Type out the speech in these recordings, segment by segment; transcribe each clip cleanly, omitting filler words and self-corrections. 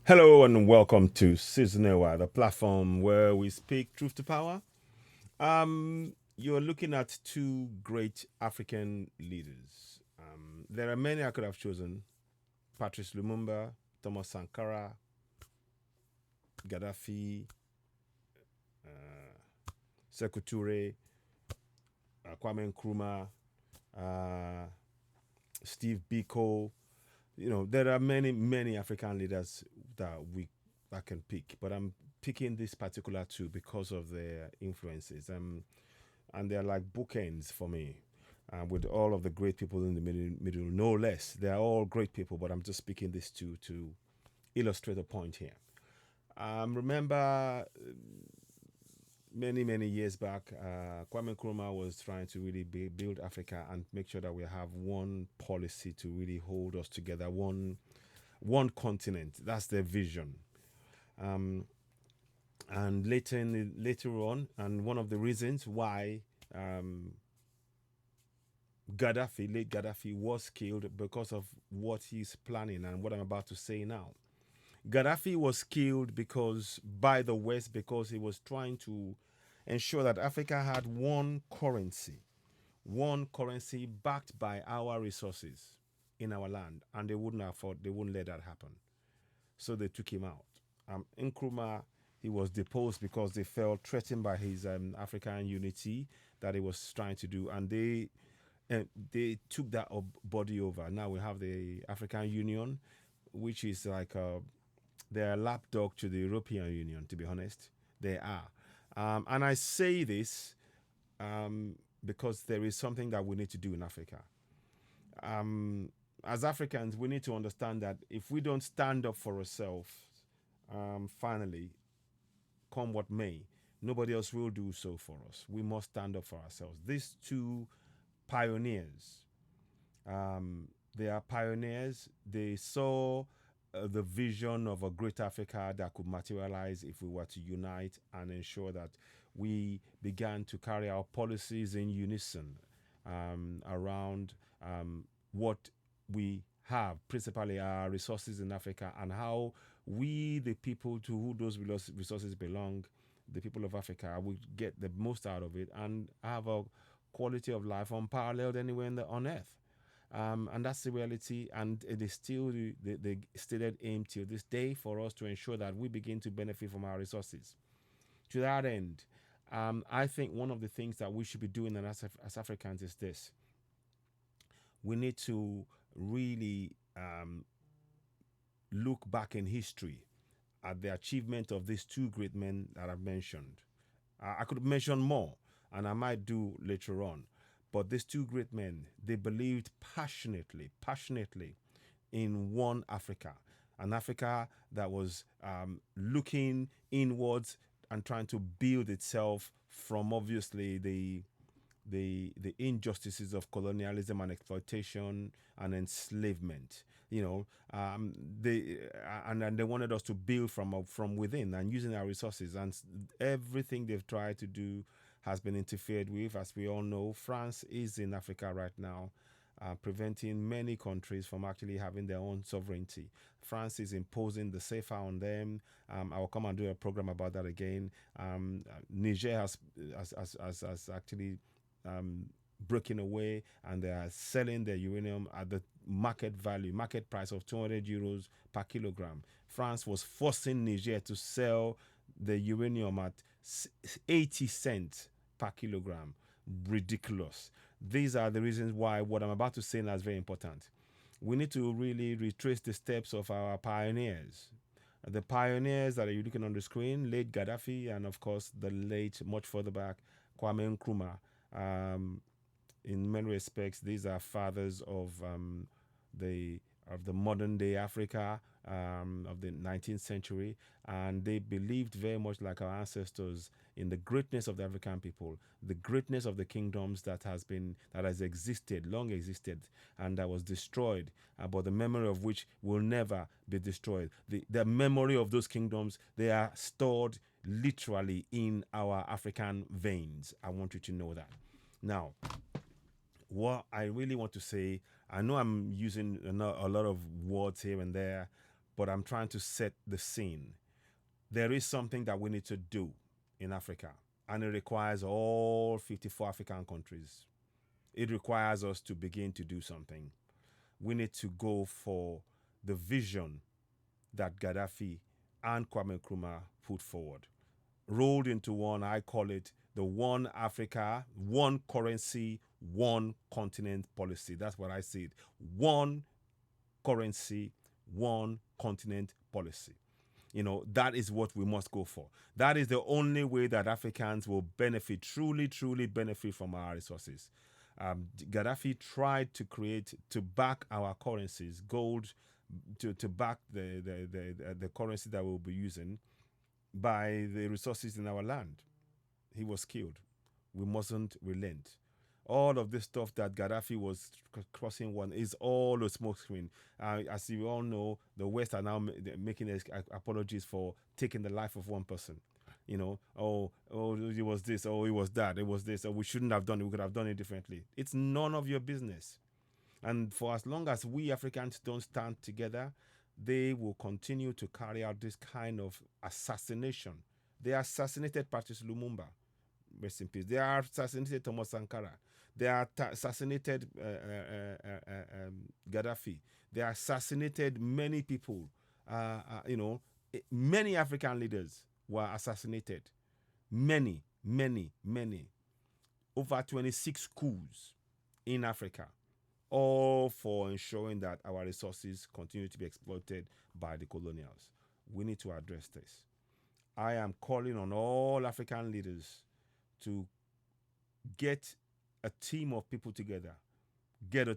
Hello and welcome to Seasonewa, the platform where we speak truth to power. You're looking at two great African leaders. There are many I could have chosen: Patrice Lumumba, Thomas Sankara, Gaddafi, Sekou Toure, Kwame Nkrumah, uh, Steve Biko. There are many African leaders that can pick, but I'm picking this particular two because of their influences. And they're like bookends for me. With all of the great people in the middle, no less. They're all great people, but I'm just picking these two to illustrate a point here. Remember many years back, Kwame Nkrumah was trying to really build Africa and make sure that we have one policy to really hold us together, one continent. That's their vision. Um, and later on, and one of the reasons why um, late Gaddafi, was killed because of what he's planning and what I'm about to say now. Gaddafi was killed by the West because he was trying to ensure that Africa had one currency backed by our resources in our land, and they wouldn't let that happen. So they took him out. Nkrumah, he was deposed because they felt threatened by his African unity that he was trying to do, and they took that body over. Now we have the African Union, which is like they're a lapdog to the European Union. To be honest, they are. And I say this because there is something that we need to do in Africa. As Africans, we need to understand that if we don't stand up for ourselves, finally, come what may, nobody else will do so for us. We must stand up for ourselves. These two pioneers, they are pioneers. They saw the vision of a great Africa that could materialize if we were to unite and ensure that we began to carry our policies in unison around what we have, principally our resources in Africa, and how we, the people to who those resources belong, the people of Africa, will get the most out of it and have a quality of life unparalleled anywhere on earth. And that's the reality, and it is still the stated aim till this day for us to ensure that we begin to benefit from our resources. To that end, I think one of the things that we should be doing as Africans is this: we need to really look back in history at the achievement of these two great men that I've mentioned. I could mention more, and I might do later on. But these two great men, they believed passionately in one Africa, an Africa that was looking inwards and trying to build itself from obviously the injustices of colonialism and exploitation and enslavement. They and they wanted us to build from within and using our resources, and everything they've tried to do has been interfered with. As we all know, France is in Africa right now, preventing many countries from actually having their own sovereignty. France is imposing the CFA on them. I will come and do a program about that again. Niger has actually breaking away, and they are selling their uranium at the market price of 200 euros per kilogram. France was forcing Niger to sell the uranium at 80 cents per kilogram. Ridiculous. These are the reasons why what I'm about to say now is very important. We need to really retrace the steps of our pioneers. The pioneers that you're looking on the screen: late Gaddafi, and of course the late, much further back, Kwame Nkrumah. Um, in many respects, these are fathers the of the modern day Africa, of the 19th century, and they believed very much like our ancestors in the greatness of the African people, the greatness of the kingdoms that has existed, long existed, and that was destroyed, but the memory of which will never be destroyed. The memory of those kingdoms, they are stored literally in our African veins. I want you to know that. Now, what I really want to say, I know I'm using a lot of words here and there, but I'm trying to set the scene. There is something that we need to do in Africa, and it requires all 54 African countries. It requires us to begin to do something. We need to go for the vision that Gaddafi and Kwame Nkrumah put forward. Rolled into one, I call it the One Africa, One Currency, One Continent policy. That's what I see it. One currency, one continent policy. That is what we must go for. That is the only way that Africans will benefit, truly, truly benefit from our resources. Gaddafi tried to back our currencies, gold, to back the currency that we'll be using by the resources in our land. He was killed. We mustn't relent. All of this stuff that Gaddafi was crossing one is all a smokescreen. As you all know, the West are now making apologies for taking the life of one person. Oh, it was this, oh, it was that, it was this, oh, we shouldn't have done it, we could have done it differently. It's none of your business. And for as long as we Africans don't stand together, they will continue to carry out this kind of assassination. They assassinated Patrice Lumumba, rest in peace. They assassinated Thomas Sankara. They assassinated Gaddafi. They assassinated many people. Many African leaders were assassinated. Many, many, many. Over 26 coups in Africa, all for ensuring that our resources continue to be exploited by the colonials. We need to address this. I am calling on all African leaders to get a team of people together, begin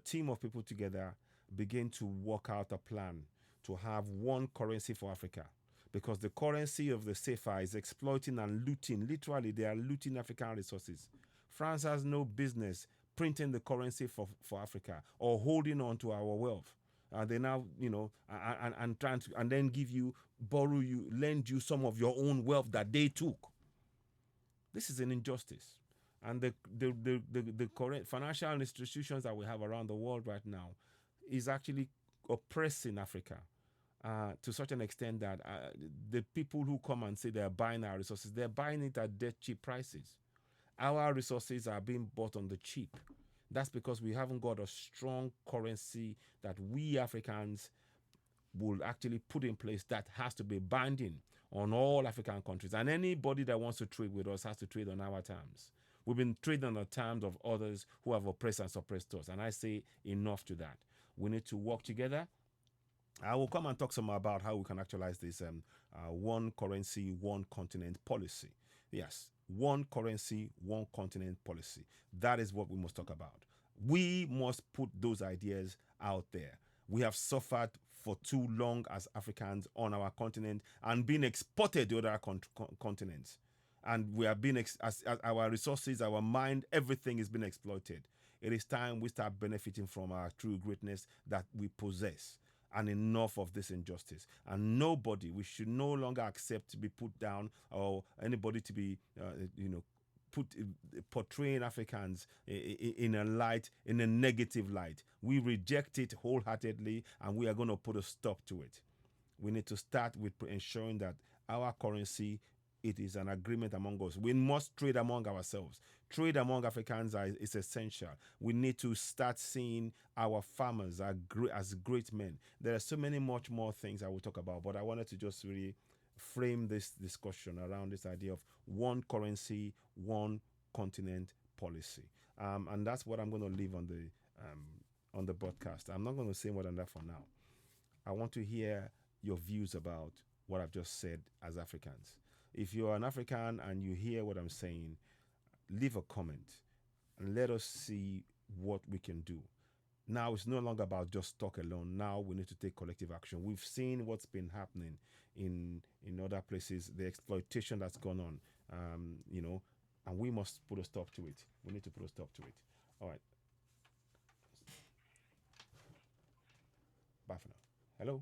to work out a plan to have one currency for Africa. Because the currency of the CFA is exploiting and looting. Literally, they are looting African resources. France has no business printing the currency for Africa or holding on to our wealth. They now, and trying to, and then lend you some of your own wealth that they took. This is an injustice. And the current financial institutions that we have around the world right now is actually oppressing Africa to such an extent that the people who come and say they're buying our resources, they're buying it at dead cheap prices. Our resources are being bought on the cheap. That's because we haven't got a strong currency that we Africans will actually put in place that has to be binding on all African countries. And anybody that wants to trade with us has to trade on our terms. We've been trading on the terms of others who have oppressed and suppressed us. And I say enough to that. We need to work together. I will come and talk some more about how we can actualize this one currency, one continent policy. Yes, one currency, one continent policy. That is what we must talk about. We must put those ideas out there. We have suffered for too long as Africans on our continent and been exported to other continents. And we have been, as our resources, our mind, everything is being exploited. It is time we start benefiting from our true greatness that we possess. And enough of this injustice. And we should no longer accept to be put down or anybody to be, portraying Africans in a negative light. We reject it wholeheartedly, and we are going to put a stop to it. We need to start with ensuring that our currency, it is an agreement among us. We must trade among ourselves. Trade among Africans is essential. We need to start seeing our farmers as great men. There are so many much more things I will talk about, but I wanted to just really frame this discussion around this idea of one currency, one continent policy. And that's what I'm going to leave on the podcast. I'm not going to say more than that for now. I want to hear your views about what I've just said as Africans. If you're an African and you hear what I'm saying, leave a comment and let us see what we can do. Now it's no longer about just talk alone. Now we need to take collective action. We've seen what's been happening in other places, the exploitation that's gone on, and we must put a stop to it. We need to put a stop to it. All right. Bye for now. Hello.